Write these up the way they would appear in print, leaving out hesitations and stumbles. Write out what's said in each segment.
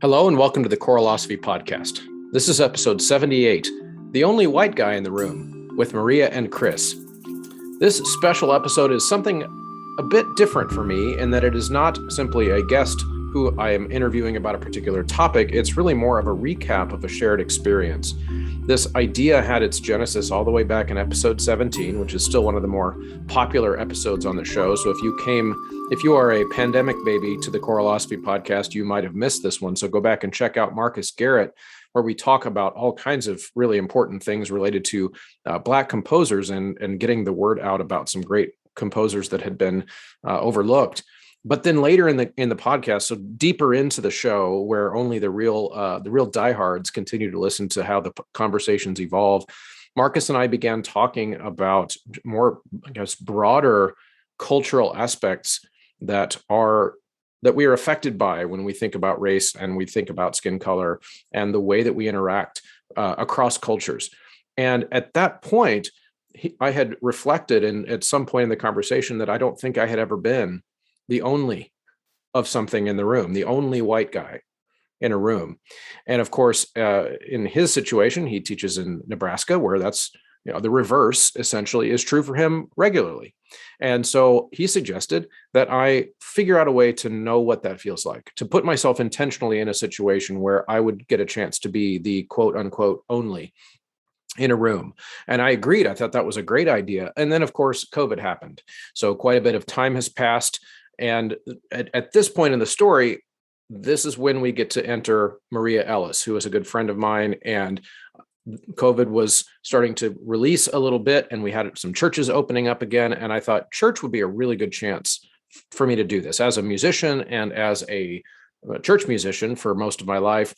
Hello and welcome to the Coralosophy Podcast. This is episode 78, The Only White Guy in the Room, with Maria and Chris. This special episode is something a bit different for me in that it is not simply a guest who I am interviewing about a particular topic. It's really more of a recap of a shared experience. This idea had its genesis all the way back in episode 17, which is still one of the more popular episodes on the show. So if you are a pandemic baby to the Coralosophy Podcast, you might have missed this one. So go back and check out Marcus Garrett, where we talk about all kinds of really important things related to Black composers and getting the word out about some great composers that had been overlooked. But then later in the podcast, so deeper into the show, where only the real diehards continue to listen to how the conversations evolve, Marcus and I began talking about more, broader cultural aspects that we are affected by when we think about race and we think about skin color and the way that we interact across cultures. And at that point, I had reflected, and at some point in the conversation, that I don't think I had ever been the only of something in the room, the only white guy in a room. And of course, in his situation, he teaches in Nebraska, where that's, the reverse essentially is true for him regularly. And so he suggested that I figure out a way to know what that feels like, to put myself intentionally in a situation where I would get a chance to be the quote unquote only in a room. And I agreed. I thought that was a great idea. And then, of course, COVID happened. So quite a bit of time has passed. And at this point in the story, this is when we get to enter Maria Ellis, who is a good friend of mine. And COVID was starting to release a little bit, and we had some churches opening up again. And I thought church would be a really good chance for me to do this as a musician and as a church musician for most of my life,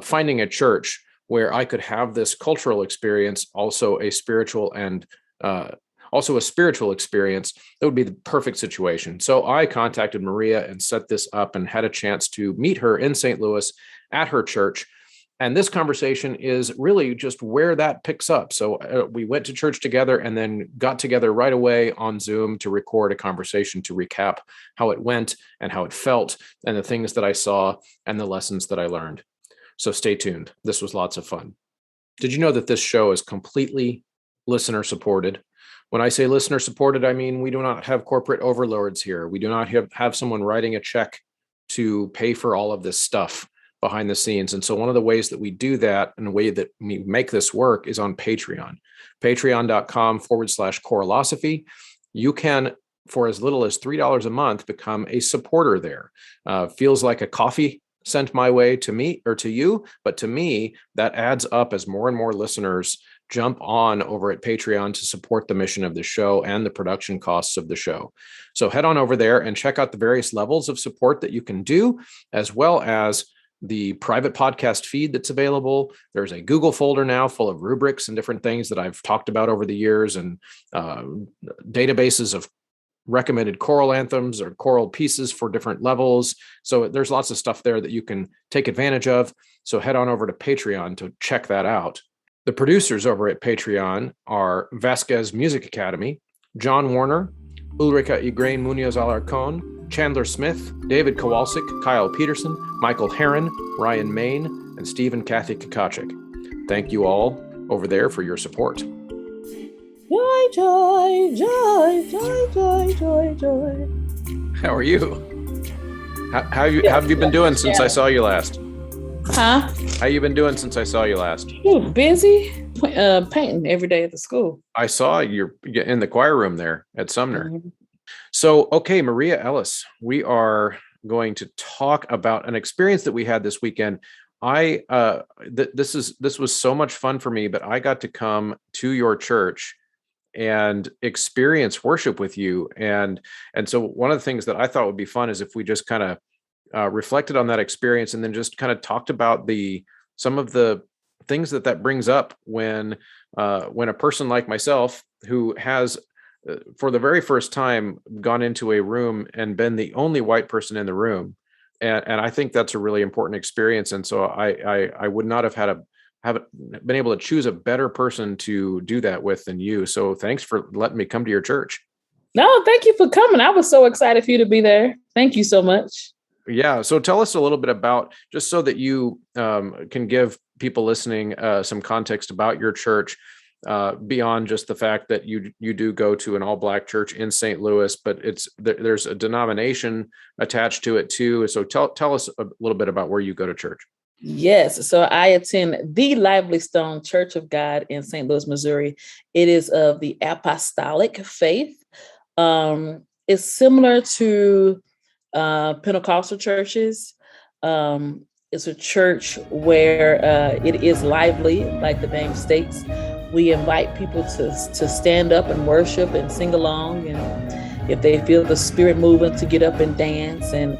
finding a church where I could have this cultural experience, also a spiritual experience, that would be the perfect situation. So I contacted Maria and set this up and had a chance to meet her in St. Louis at her church. And this conversation is really just where that picks up. So we went to church together and then got together right away on Zoom to record a conversation to recap how it went and how it felt and the things that I saw and the lessons that I learned. So stay tuned. This was lots of fun. Did you know that this show is completely listener supported? When I say listener supported, I mean we do not have corporate overlords here. We do not have someone writing a check to pay for all of this stuff behind the scenes. And so one of the ways that we do that and the way that we make this work is on Patreon, patreon.com/Coralosophy. You can, for as little as $3 a month, become a supporter there. Feels like a coffee sent my way to me or to you, but to me, that adds up as more and more listeners jump on over at Patreon to support the mission of the show and the production costs of the show. So head on over there and check out the various levels of support that you can do, as well as the private podcast feed that's available. There's a Google folder now full of rubrics and different things that I've talked about over the years, and databases of recommended choral anthems or choral pieces for different levels. So there's lots of stuff there that you can take advantage of. So head on over to Patreon to check that out. The producers over at Patreon are Vasquez Music Academy, John Warner, Ulrika Igrain Munoz Alarcon, Chandler Smith, David Kowalczyk, Kyle Peterson, Michael Heron, Ryan Main, and Stephen Kathy Kakachik. Thank you all over there for your support. Joy, joy, joy, joy, joy, joy, joy. How are you? How have you been doing since I saw you last? Huh? How you been doing since I saw you last? Ooh, busy painting every day at the school. I saw you're in the choir room there at Sumner. Mm-hmm. So, okay, Maria Ellis, we are going to talk about an experience that we had this weekend. This was so much fun for me, but I got to come to your church and experience worship with you. And so one of the things that I thought would be fun is if we just kind of reflected on that experience and then just kind of talked about some of the things that brings up when a person like myself, who has for the very first time gone into a room and been the only white person in the room. And I think that's a really important experience. And so I would not have been able to choose a better person to do that with than you. So thanks for letting me come to your church. No, thank you for coming. I was so excited for you to be there. Thank you so much. Yeah. So tell us a little bit about, just so that you can give people listening some context about your church, beyond just the fact that you do go to an all Black church in St. Louis, but there's a denomination attached to it too. So tell us a little bit about where you go to church. Yes. So I attend the Lively Stone Church of God in St. Louis, Missouri. It is of the apostolic faith. It's similar to Pentecostal churches. It's a church where it is lively, like the name states. We invite people to stand up and worship and sing along, and if they feel the Spirit moving, to get up and dance and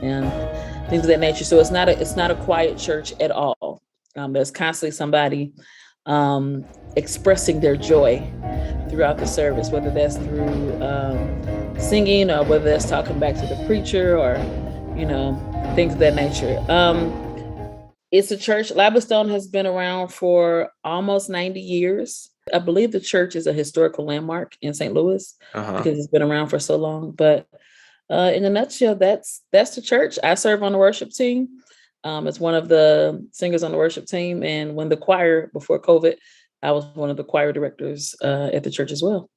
things of that nature. So it's not a quiet church at all. There's constantly somebody expressing their joy throughout the service, whether that's through singing or whether that's talking back to the preacher or things of that nature. It's a church. Lively Stone has been around for almost 90 years. I believe the church is a historical landmark in St. Louis because it's been around for so long. But in a nutshell, that's the church. I serve on the worship team. As one of the singers on the worship team. And when the choir, before COVID, I was one of the choir directors at the church as well.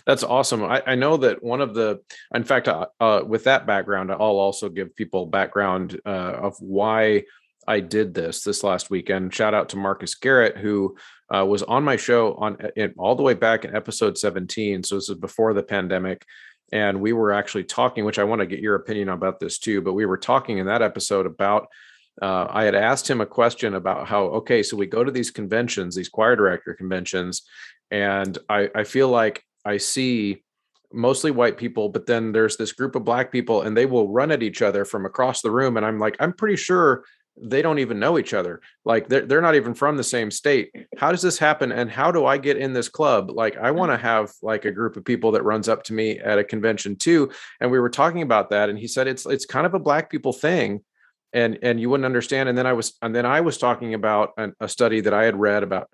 That's awesome. I know that in fact, with that background, I'll also give people background of why I did this last weekend. Shout out to Marcus Garrett, who was on my show all the way back in episode 17. So this is before the pandemic. And we were actually talking, which I want to get your opinion about this too, but we were talking in that episode about, I had asked him a question about so we go to these conventions, these choir director conventions, and I feel like I see mostly white people, but then there's this group of Black people and they will run at each other from across the room. And I'm like, I'm pretty sure they don't even know each other. Like they're not even from the same state. How does this happen? And how do I get in this club? Like, I want to have like a group of people that runs up to me at a convention too. And we were talking about that. And he said, it's kind of a Black people thing. And you wouldn't understand. And then I was talking about a study that I had read about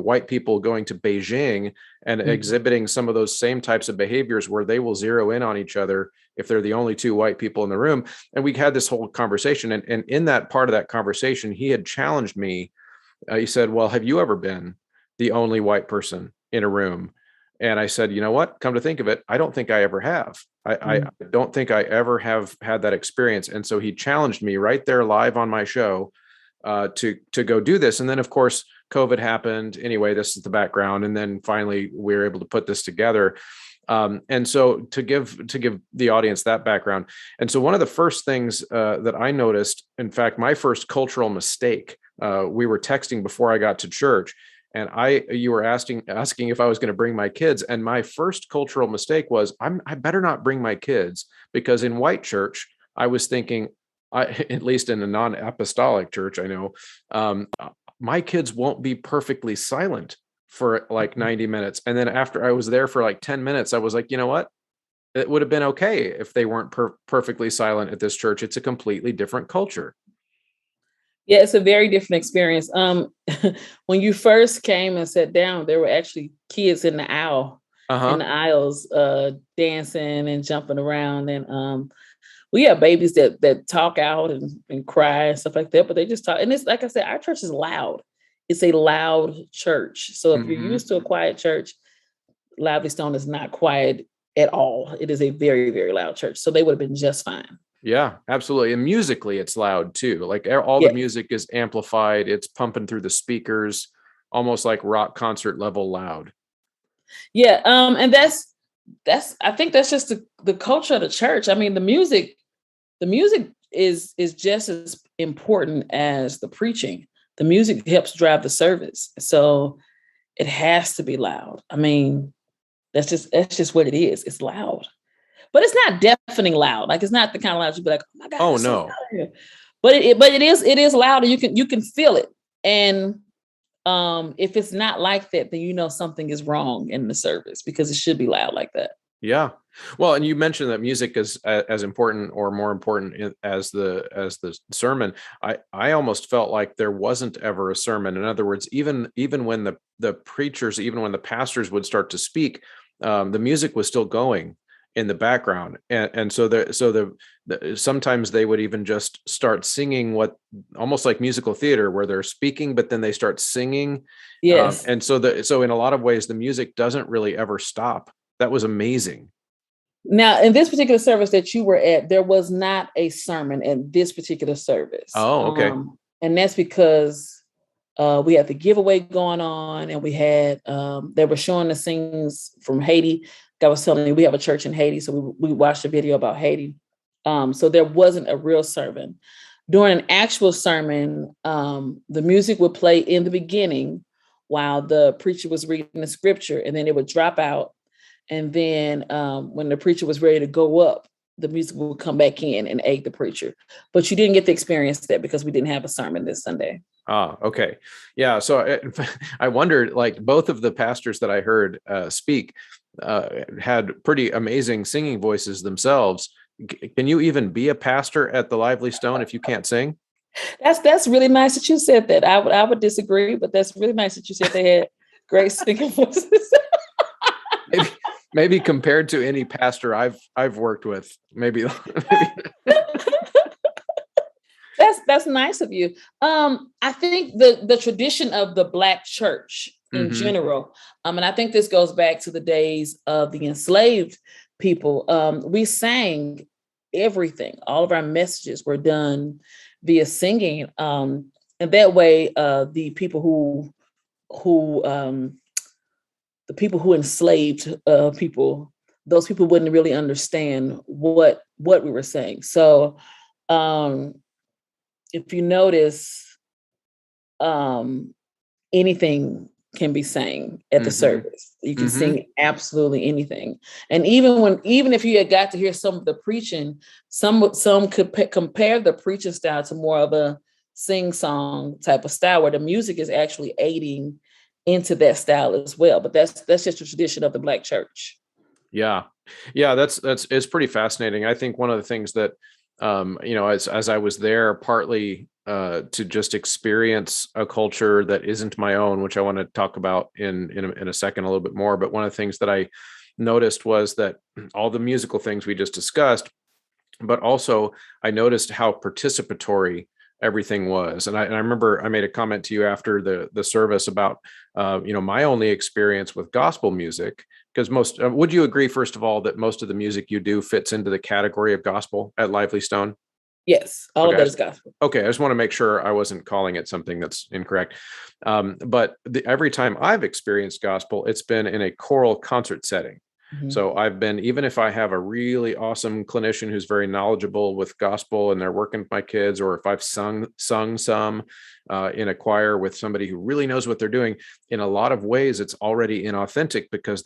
white people going to Beijing and exhibiting some of those same types of behaviors where they will zero in on each other if they're the only two white people in the room. And we had this whole conversation. And in that part of that conversation, he had challenged me. He said, well, have you ever been the only white person in a room? And I said, you know what? Come to think of it, I don't think I ever have. I don't think I ever have had that experience. And so he challenged me right there live on my show to go do this. And then, of course, COVID happened. Anyway, this is the background. And then finally, we were able to put this together. And so to give the audience that background. And so one of the first things that I noticed, in fact, my first cultural mistake, we were texting before I got to church. And you were asking if I was going to bring my kids. And my first cultural mistake was I better not bring my kids, because in white church, I was thinking, at least in a non-apostolic church, I know, my kids won't be perfectly silent for like 90 minutes. And then after I was there for like 10 minutes, I was like, you know what? It would have been okay if they weren't perfectly silent at this church. It's a completely different culture. Yeah, it's a very different experience. When you first came and sat down, there were actually kids in the aisles, dancing and jumping around. And we have babies that talk out and cry and stuff like that, but they just talk. And it's like I said, our church is loud. It's a loud church. So if you're used to a quiet church, Lively Stone is not quiet at all. It is a very, very loud church. So they would have been just fine. Yeah, absolutely. And musically, it's loud too. Like all the music is amplified. It's pumping through the speakers, almost like rock concert level loud. Yeah. And that's, I think that's just the culture of the church. I mean, the music is just as important as the preaching. The music helps drive the service. So it has to be loud. I mean, that's just what it is. It's loud. But it's not deafening loud. Like, it's not the kind of loud you'd be like, oh my God. Oh, no. So it is louder. You can feel it. And if it's not like that, then you know something is wrong in the service, because it should be loud like that. Yeah. Well, and you mentioned that music is as important or more important as the sermon. I almost felt like there wasn't ever a sermon. In other words, even when the preachers, even when the pastors would start to speak, the music was still going in the background, and sometimes they would even just start singing, what almost like musical theater, where they're speaking but then they start singing. Yes. And so in a lot of ways the music doesn't really ever stop. That was amazing. Now, in this particular service that you were at, there was not a sermon in this particular service. Oh, okay. And that's because we had the giveaway going on, and we had they were showing the scenes from Haiti. I was telling you, we have a church in Haiti, so we watched a video about Haiti. So there wasn't a real sermon. During an actual sermon, the music would play in the beginning while the preacher was reading the scripture, and then it would drop out. And then when the preacher was ready to go up, the music would come back in and aid the preacher. But you didn't get to experience that because we didn't have a sermon this Sunday. Ah, okay. Yeah. So I wondered, like, both of the pastors that I heard speak had pretty amazing singing voices themselves. Can you even be a pastor at the Lively Stone if you can't sing? That's really nice that you said that. I would disagree, but that's really nice that you said they had great singing voices. Maybe compared to any pastor I've worked with, maybe. That's nice of you. I think the tradition of the Black church in general, and I think this goes back to the days of the enslaved people. We sang everything. All of our messages were done via singing, and that way, the people who enslaved people, those people wouldn't really understand what we were saying. So if you notice, anything can be sang at the service. You can sing absolutely anything. And even if you had got to hear some of the preaching, some could compare the preaching style to more of a sing-song type of style, where the music is actually aiding into that style as well. But that's just a tradition of the Black church. Yeah. That's it's pretty fascinating. I think one of the things that as I was there, partly to just experience a culture that isn't my own, which I want to talk about in a second a little bit more. But one of the things that I noticed was that all the musical things we just discussed, but also I noticed how participatory everything was. And I remember I made a comment to you after the service about my only experience with gospel music, because would you agree, first of all, that most of the music you do fits into the category of gospel at Lively Stone? Yes, all of that is gospel. Okay, I just want to make sure I wasn't calling it something that's incorrect. But every time I've experienced gospel, it's been in a choral concert setting. So I've been, even if I have a really awesome clinician who's very knowledgeable with gospel and they're working with my kids, or if I've sung some in a choir with somebody who really knows what they're doing, in a lot of ways it's already inauthentic, because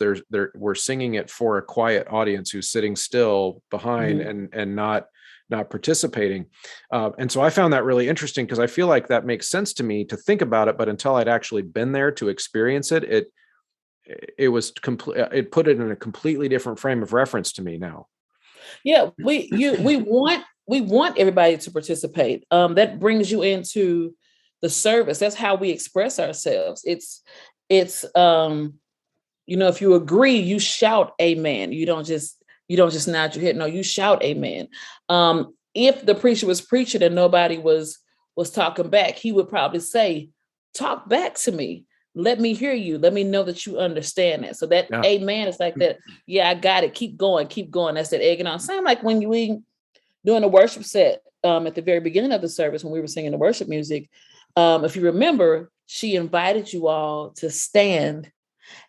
we're singing it for a quiet audience who's sitting still behind and not participating. And so I found that really interesting, because I feel like that makes sense to me to think about it, but until I'd actually been there to experience it, it was complete. It put it in a completely different frame of reference to me now. Yeah, we want everybody to participate. That brings you into the service. That's how we express ourselves. It's if you agree, you shout amen. You don't just nod your head. No, you shout amen. If the preacher was preaching and nobody was talking back, he would probably say, "Talk back to me. Let me hear you. Let me know that you understand it." So that amen is like that. Yeah, I got it. Keep going. Keep going. That's that egging on. Same like when we doing a worship set at the very beginning of the service, when we were singing the worship music. If you remember, she invited you all to stand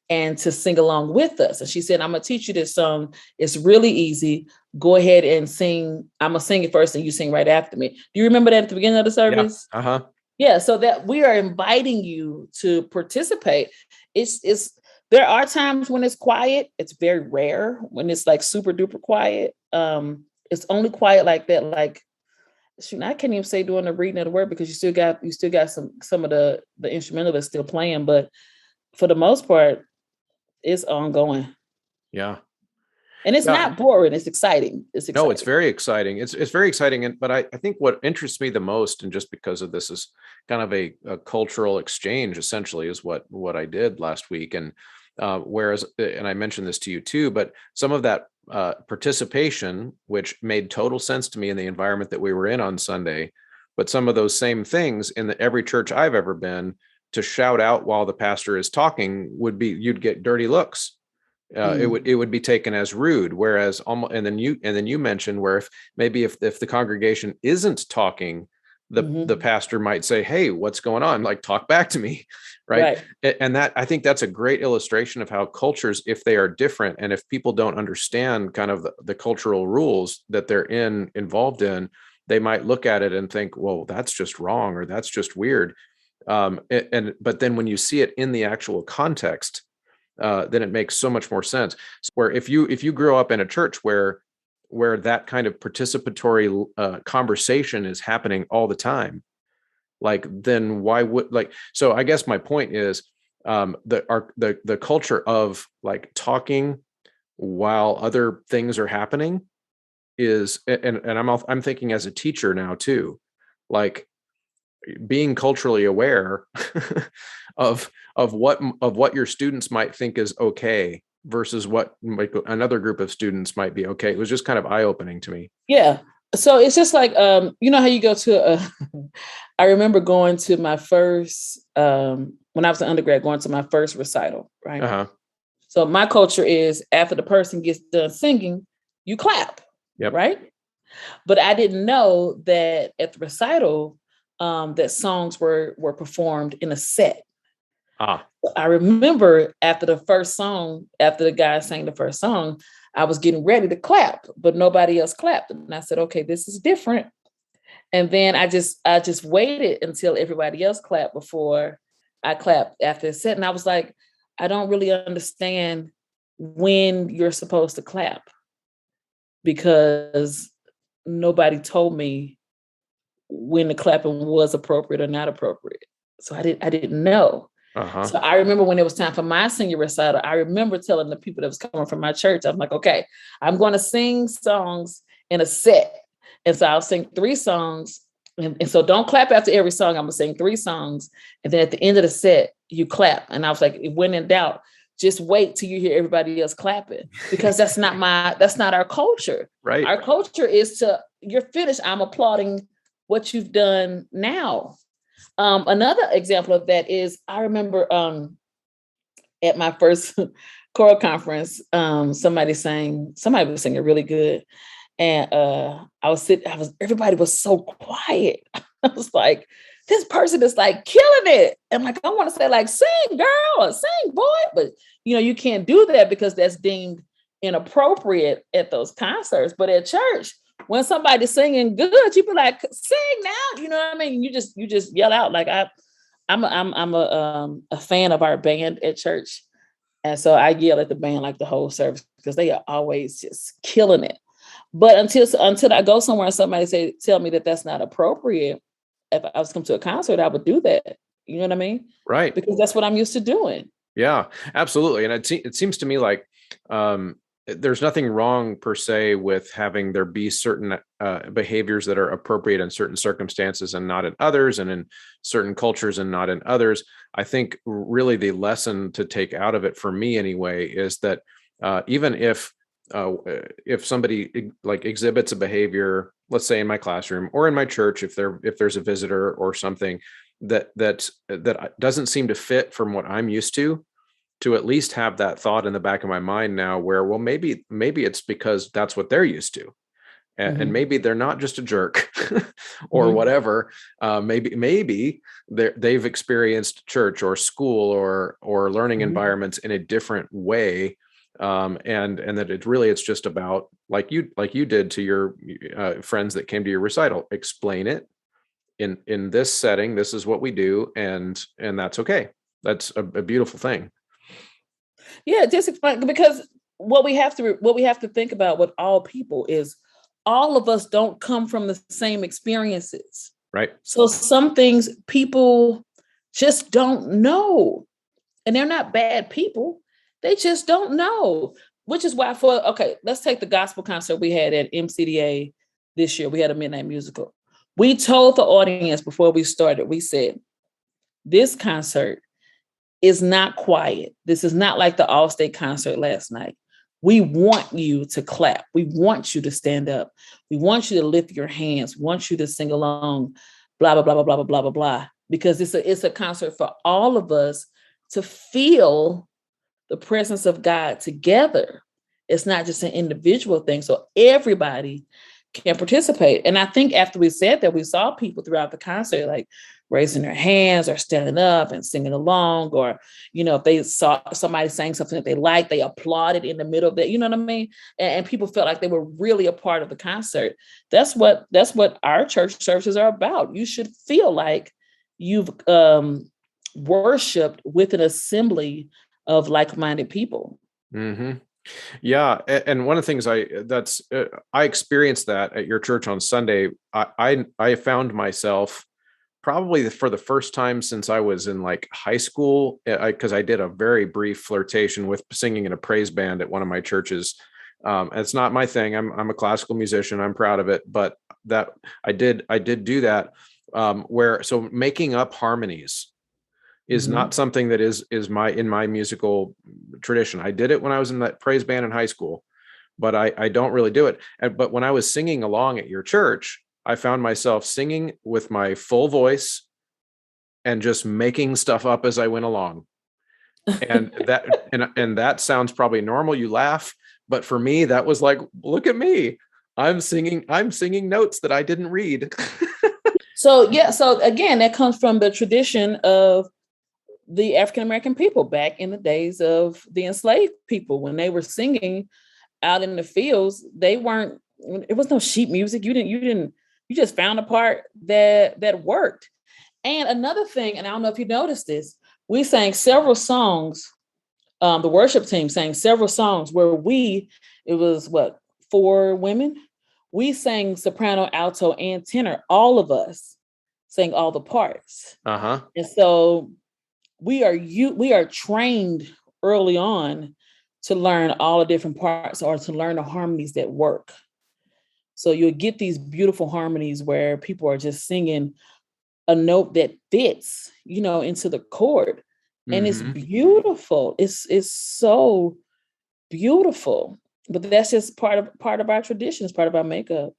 and to sing along with us. And she said, "I'm going to teach you this song. It's really easy. Go ahead and sing. I'm going to sing it first and you sing right after me." Do you remember that at the beginning of the service? Yeah. Yeah, so that we are inviting you to participate. There are times when it's quiet. It's very rare when it's like super duper quiet. It's only quiet like that. Like shoot, I can't even say doing the reading of the word because you still got some of the instrumental that's still playing, but for the most part, it's ongoing. Yeah. And it's not boring. It's exciting. No, it's very exciting. It's very exciting. But I think what interests me the most, and just because of this, is kind of a cultural exchange, essentially, is what I did last week. And whereas, and I mentioned this to you too, but some of that participation, which made total sense to me in the environment that we were in on Sunday, but some of those same things in every church I've ever been, to shout out while the pastor is talking you'd get dirty looks. It would be taken as rude, whereas and then you mentioned where if the congregation isn't talking, the pastor might say, "Hey, what's going on? Like, talk back to me," right? And that, I think that's a great illustration of how cultures, if they are different, and if people don't understand kind of the cultural rules that they're involved in, they might look at it and think, "Well, that's just wrong," or "That's just weird." But then when you see it in the actual context, then it makes so much more sense. Where if you grow up in a church where that kind of participatory conversation is happening all the time, like, then why would, like, so I guess my point is, the culture of like talking while other things are happening is, and I'm thinking as a teacher now too, like, being culturally aware of what your students might think is okay versus what another group of students might be okay. It was just kind of eye-opening to me. Yeah. So it's just like, you know how you go to I remember going to my first, when I was an undergrad, going to my first recital, right? Uh-huh. So my culture is, after the person gets done singing, you clap, right? But I didn't know that at the recital, that songs were performed in a set. I remember after the guy sang the first song, I was getting ready to clap, but nobody else clapped. And I said, okay, this is different. And then I just waited until everybody else clapped before I clapped after the set. And I was like, I don't really understand when you're supposed to clap, because nobody told me when the clapping was appropriate or not appropriate. So I didn't know. So I remember when it was time for my senior recital, I remember telling the people that was coming from my church, I'm like, okay, I'm going to sing songs in a set. And so I'll sing 3 songs. And so don't clap after every song. I'm going to sing 3 songs. And then at the end of the set, you clap. And I was like, when in doubt, just wait till you hear everybody else clapping, because that's not our culture. Right. Our culture is you're finished, I'm applauding what you've done now. Another example of that is, I remember at my first choral conference, somebody was singing really good. And everybody was so quiet. I was like, this person is like killing it. And like, I want to say, like, sing girl or sing boy, but you can't do that because that's deemed inappropriate at those concerts. But at church, when somebody's singing good, you be like, sing now. You know what I mean? You just yell out. Like, I'm a fan of our band at church. And so I yell at the band like the whole service, because they are always just killing it. But until I go somewhere and somebody tell me that that's not appropriate, if I was come to a concert, I would do that. You know what I mean? Right. Because that's what I'm used to doing. Yeah, absolutely. And it seems to me like there's nothing wrong per se with having there be certain behaviors that are appropriate in certain circumstances and not in others, and in certain cultures and not in others. I think really the lesson to take out of it, for me anyway, is that even if somebody like exhibits a behavior, let's say in my classroom or in my church, if there's a visitor or something that doesn't seem to fit from what I'm used to at least have that thought in the back of my mind now, where, well, maybe it's because that's what they're used to. And maybe they're not just a jerk or whatever. Maybe they've experienced church or school or learning environments in a different way. And that it's just about, like you did to your friends that came to your recital, explain it in this setting. This is what we do. And that's okay. That's a beautiful thing. Yeah, just explain, because what we have to think about with all people is all of us don't come from the same experiences. Right. So some things people just don't know. And they're not bad people. They just don't know. Which is why let's take the gospel concert we had at MCDA this year. We had a midnight musical. We told the audience before we started, we said, this concert is not quiet. This is not like the Allstate concert last night. We want you to clap. We want you to stand up. We want you to lift your hands. We want you to sing along, blah, blah, blah, blah, blah, blah, blah, blah, blah. Because it's a concert for all of us to feel the presence of God together. It's not just an individual thing. So everybody can participate. And I think after we said that, we saw people throughout the concert, like raising their hands or standing up and singing along, or, if they saw somebody saying something that they liked, they applauded in the middle of that, you know what I mean? And people felt like they were really a part of the concert. That's what our church services are about. You should feel like you've worshiped with an assembly of like-minded people. Mm-hmm. Yeah, and one of the things I experienced that at your church on Sunday. I found myself probably for the first time since I was in like high school, because I did a very brief flirtation with singing in a praise band at one of my churches. It's not my thing. I'm a classical musician. I'm proud of it, but that I did do that. So making up harmonies is not something that is in my musical tradition. I did it when I was in that praise band in high school, but I don't really do it. But when I was singing along at your church, I found myself singing with my full voice and just making stuff up as I went along. And that sounds probably normal. You laugh, but for me, that was like, look at me. I'm singing notes that I didn't read. So again, that comes from the tradition of the African-American people back in the days of the enslaved people. When they were singing out in the fields, it was no sheet music. You just found a part that worked. And another thing, and I don't know if you noticed this, we sang several songs. The worship team sang several songs where it was 4 women. We sang soprano, alto, and tenor. All of us sang all the parts. Uh-huh. And so we are trained early on to learn all the different parts or to learn the harmonies that work. So you'll get these beautiful harmonies where people are just singing a note that fits, into the chord. And it's beautiful. It's so beautiful. But that's just part of our traditions, part of our makeup.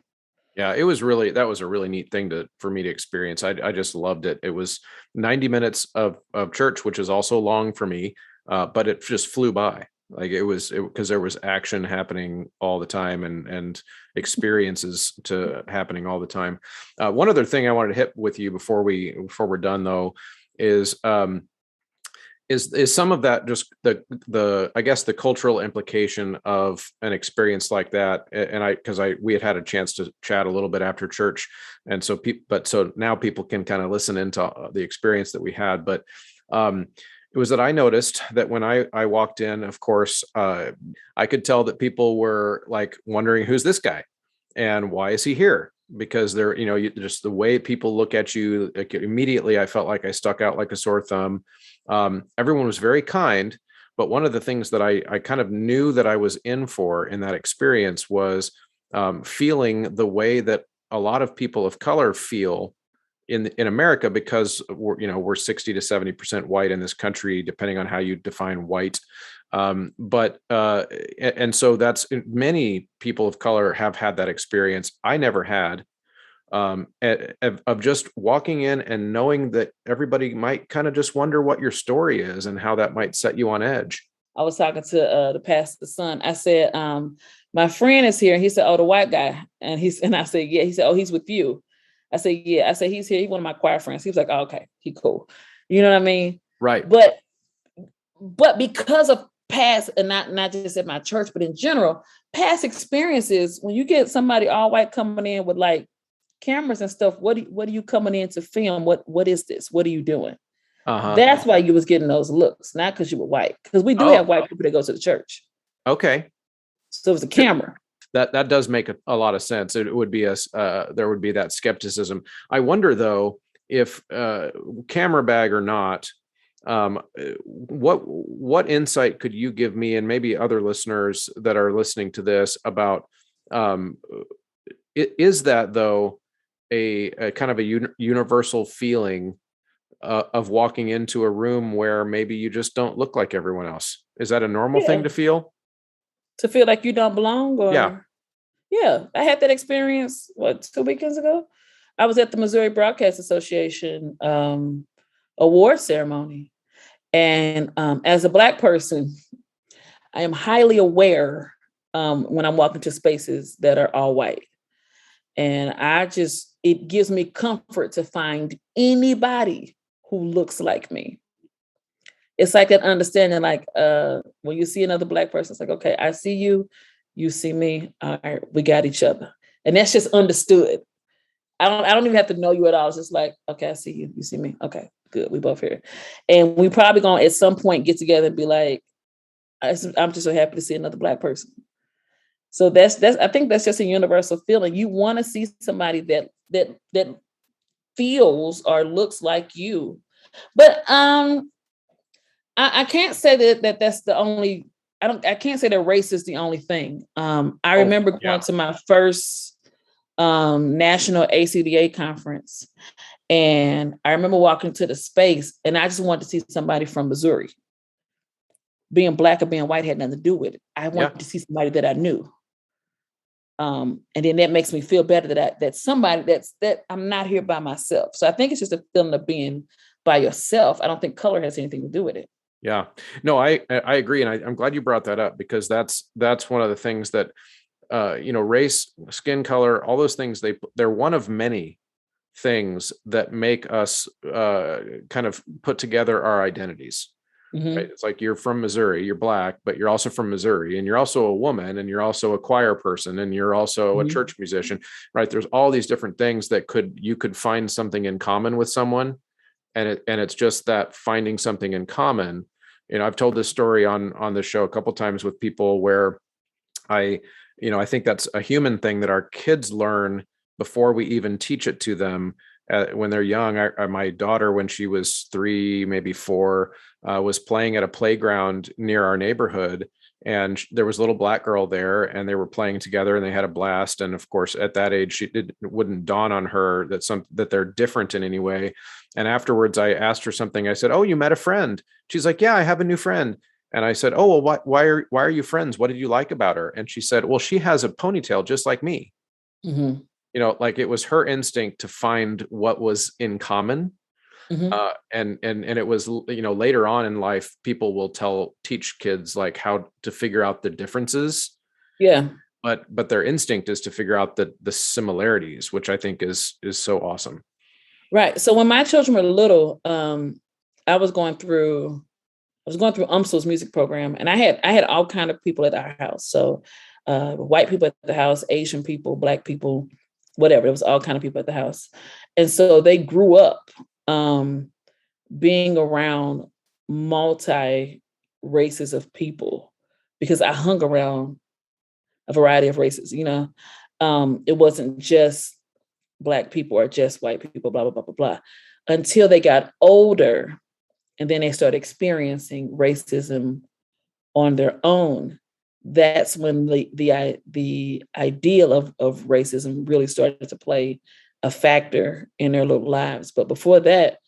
Yeah, that was a really neat thing for me to experience. I just loved it. It was 90 minutes of church, which is also long for me, but it just flew by. Like because there was action happening all the time and experiences happening all the time. One other thing I wanted to hit with you before we're done though is some of that just I guess the cultural implication of an experience like that. And we had a chance to chat a little bit after church, and so now people can kind of listen into the experience that we had. But it was that I noticed that when I walked in, of course, I could tell that people were like wondering, who's this guy and why is he here? Because they're, just the way people look at you, like immediately I felt like I stuck out like a sore thumb. Everyone was very kind, but one of the things that I kind of knew that I was in for in that experience was feeling the way that a lot of people of color feel in America, because we're 60 to 70% white in this country, depending on how you define white. And so that's many people of color have had that experience. I never had, of just walking in and knowing that everybody might kind of just wonder what your story is and how that might set you on edge. I was talking to the pastor's son. I said, my friend is here. And he said, oh, the white guy. And I said, yeah. He said, oh, he's with you. I said, yeah. I said, he's here. He's one of my choir friends. He was like, oh, okay, he cool. You know what I mean? Right. But because of past, and not just at my church, but in general, past experiences, when you get somebody all white coming in with like cameras and stuff, what are you coming in to film? What is this? What are you doing? Uh-huh. That's why you was getting those looks, not because you were white. Because we do have white people that go to the church. Okay. So it was a camera. that does make a lot of sense. It would be there would be that skepticism. I wonder though, if camera bag or not, what insight could you give me and maybe other listeners that are listening to this about, is that though a kind of a universal feeling of walking into a room where maybe you just don't look like everyone else? Is that a normal thing to feel? To feel like you don't belong? Or Yeah. Yeah, I had that experience, 2 weekends ago? I was at the Missouri Broadcast Association award ceremony. And as a Black person, I am highly aware when I'm walking to spaces that are all white. And it gives me comfort to find anybody who looks like me. It's like that understanding, like when you see another Black person, it's like, okay, I see you, you see me, all right, we got each other. And that's just understood. I don't even have to know you at all. It's just like, okay, I see you, you see me. Okay, good, we both here. And we probably gonna at some point get together and be like, I'm just so happy to see another Black person. So that's I think that's just a universal feeling. You want to see somebody that feels or looks like you. But I can't say that that's the only. I can't say that race is the only thing. I remember going to my first national ACDA conference, and I remember walking to the space, and I just wanted to see somebody from Missouri. Being Black or being white had nothing to do with it. I wanted to see somebody that I knew. And then that makes me feel better that somebody that I'm not here by myself. So I think it's just a feeling of being by yourself. I don't think color has anything to do with it. Yeah, no, I agree. And I'm glad you brought that up, because that's one of the things that, race, skin color, all those things, they're one of many things that make us kind of put together our identities. Mm-hmm. Right? It's like, you're from Missouri, you're Black, but you're also from Missouri, and you're also a woman, and you're also a choir person, and you're also a church musician, right? There's all these different things that you could find something in common with someone. And it's just that finding something in common. I've told this story on the show a couple of times with people where I think that's a human thing that our kids learn before we even teach it to them when they're young. My daughter, when she was 3, maybe 4, was playing at a playground near our neighborhood, and there was a little Black girl there, and they were playing together, and they had a blast. And of course, at that age, it wouldn't dawn on her that they're different in any way. And afterwards, I asked her something. I said, "Oh, you met a friend?" She's like, "Yeah, I have a new friend." And I said, "Oh, well, why are you friends? What did you like about her?" And she said, "Well, she has a ponytail just like me." Mm-hmm. Like it was her instinct to find what was in common. Mm-hmm. And it was, later on in life, people will teach kids like how to figure out the differences. Yeah. But their instinct is to figure out the similarities, which I think is so awesome. Right. So when my children were little, I was going through UMSL's music program, and I had all kind of people at our house. So white people at the house, Asian people, Black people, whatever. It was all kind of people at the house. And so they grew up being around multi races of people, because I hung around a variety of races. It wasn't just Black people or just white people, blah, blah, blah, blah, blah, until they got older. And then they started experiencing racism on their own. That's when the ideal of racism really started to play a factor in their little lives. But before that,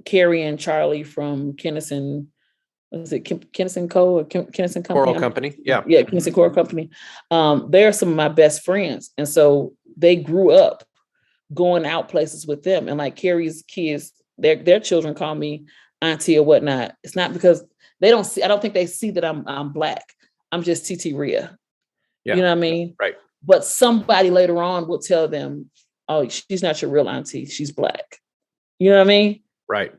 Carrie and Charlie from Kinnison, was it Kinnison Co. or Kinnison Company? Choral Company, yeah. Yeah, Kinnison Choral Company. They're some of my best friends. And so they grew up going out places with them. And like Carrie's kids, their children call me auntie or whatnot. It's not because I don't think they see that I'm Black. I'm just TT Rhea. Yeah. You know what I mean? Right. But somebody later on will tell them, "Oh, she's not your real auntie. She's Black." You know what I mean? Right.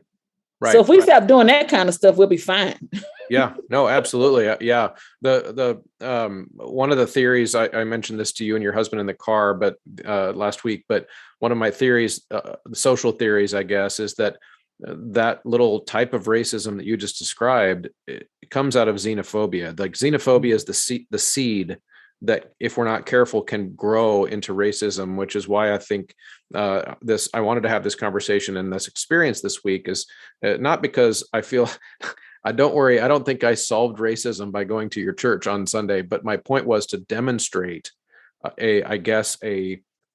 So if we stop doing that kind of stuff, we'll be fine. Yeah, no, absolutely. Yeah. The one of the theories, I mentioned this to you and your husband in the car, but last week, but one of my theories, social theories, I guess, is that little type of racism that you just described, it comes out of xenophobia. Like xenophobia is the seed that, if we're not careful, can grow into racism, which is why I think I wanted to have this conversation and this experience this week is not because I feel, don't worry, I don't think I solved racism by going to your church on Sunday, but my point was to demonstrate a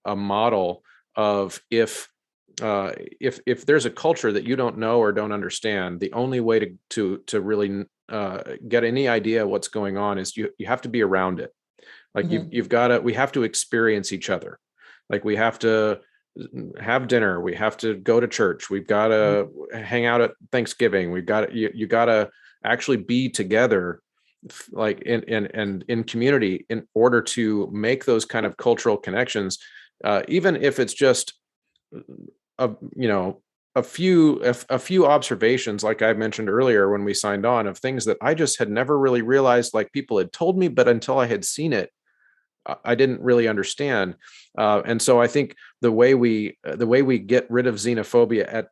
model of if there's a culture that you don't know or don't understand, the only way to really get any idea what's going on is you have to be around it. Like we have to experience each other. Like we have to have dinner. We have to go to church. We've got to hang out at Thanksgiving. We've got you got to actually be together, like in community, in order to make those kind of cultural connections, even if it's just a few observations, like I mentioned earlier when we signed on, of things that I just had never really realized, like people had told me, but until I had seen it, I didn't really understand. And so I think the way we get rid of xenophobia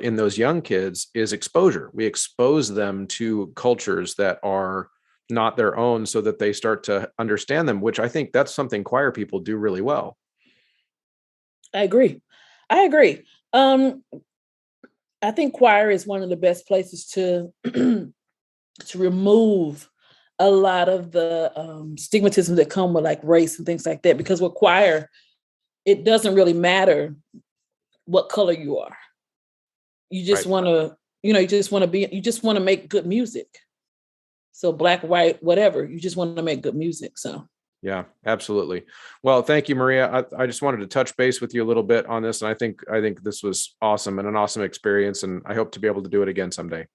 in those young kids is exposure. We expose them to cultures that are not their own so that they start to understand them, which I think that's something choir people do really well. I agree. I think choir is one of the best places to to remove a lot of the stigmatism that come with like race and things like that. Because with choir, it doesn't really matter what color you are. You just want to, you just want to make good music. So black, white, whatever, you just want to make good music. So. Yeah, absolutely. Well, thank you, Maria. I just wanted to touch base with you a little bit on this. And I think this was awesome and an awesome experience. And I hope to be able to do it again someday.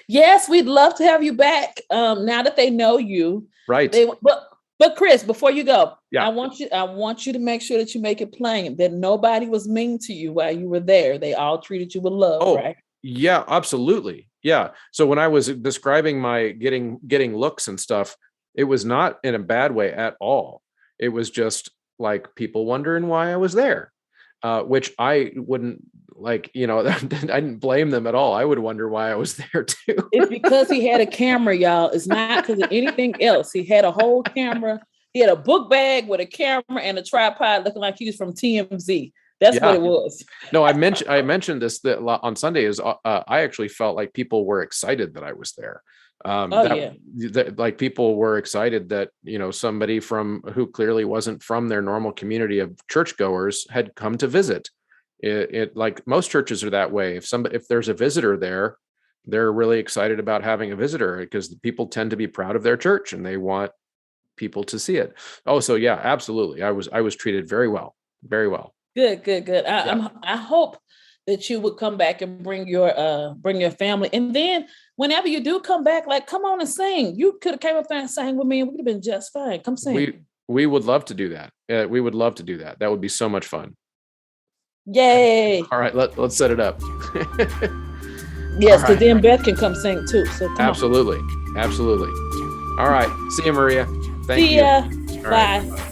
Yes, we'd love to have you back. Now that they know you. Right. But Chris, before you go, yeah. I want you to make sure that you make it plain that nobody was mean to you while you were there. They all treated you with love, right? Yeah, absolutely. Yeah. So when I was describing my getting looks and stuff, it was not in a bad way at all. It was just like people wondering why I was there, which I wouldn't like, I didn't blame them at all. I would wonder why I was there too. It's because he had a camera, y'all. It's not because of anything else. He had a whole camera. He had a book bag with a camera and a tripod looking like he was from TMZ. That's what it was. No, I mentioned this that on Sunday is I actually felt like people were excited that I was there. Like people were excited that somebody who clearly wasn't from their normal community of churchgoers had come to visit. It like most churches are that way. If there's a visitor there, they're really excited about having a visitor because the people tend to be proud of their church and they want people to see it. Oh, so yeah, absolutely. I was treated very well, very well. Good. I hope that you would come back and bring your family. And then whenever you do come back, like, come on and sing. You could have came up there and sang with me and we would have been just fine. Come sing. We would love to do that. We would love to do that. That would be so much fun. Yay. All right, let's set it up. Yes, because then Beth can come sing too. So come Absolutely. All right. See you, Maria. See ya. Bye. Right.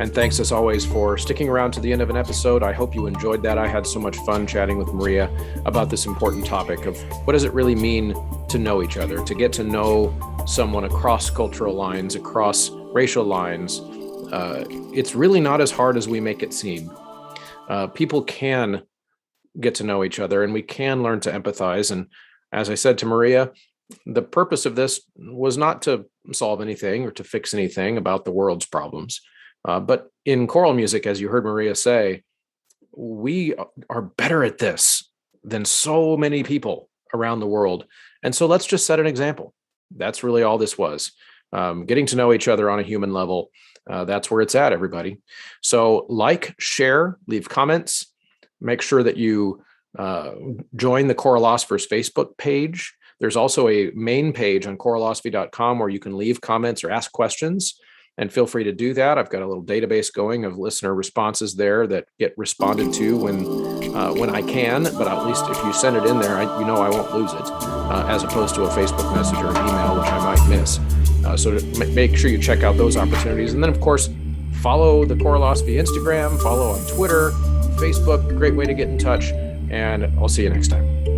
And thanks as always for sticking around to the end of an episode. I hope you enjoyed that. I had so much fun chatting with Maria about this important topic of what does it really mean to know each other, to get to know someone across cultural lines, across racial lines. It's really not as hard as we make it seem. People can get to know each other and we can learn to empathize. And as I said to Maria, the purpose of this was not to solve anything or to fix anything about the world's problems. But in choral music, as you heard Maria say, we are better at this than so many people around the world. And so let's just set an example. That's really all this was. Getting to know each other on a human level. That's where it's at, everybody. So like, share, leave comments. Make sure that you join the Choralospheres Facebook page. There's also a main page on choralosophy.com where you can leave comments or ask questions. And feel free to do that. I've got a little database going of listener responses there that get responded to when I can. But at least if you send it in there, I won't lose it, as opposed to a Facebook message or an email, which I might miss. So to make sure you check out those opportunities. And then, of course, follow the Choralosophy Instagram, follow on Twitter, Facebook. Great way to get in touch. And I'll see you next time.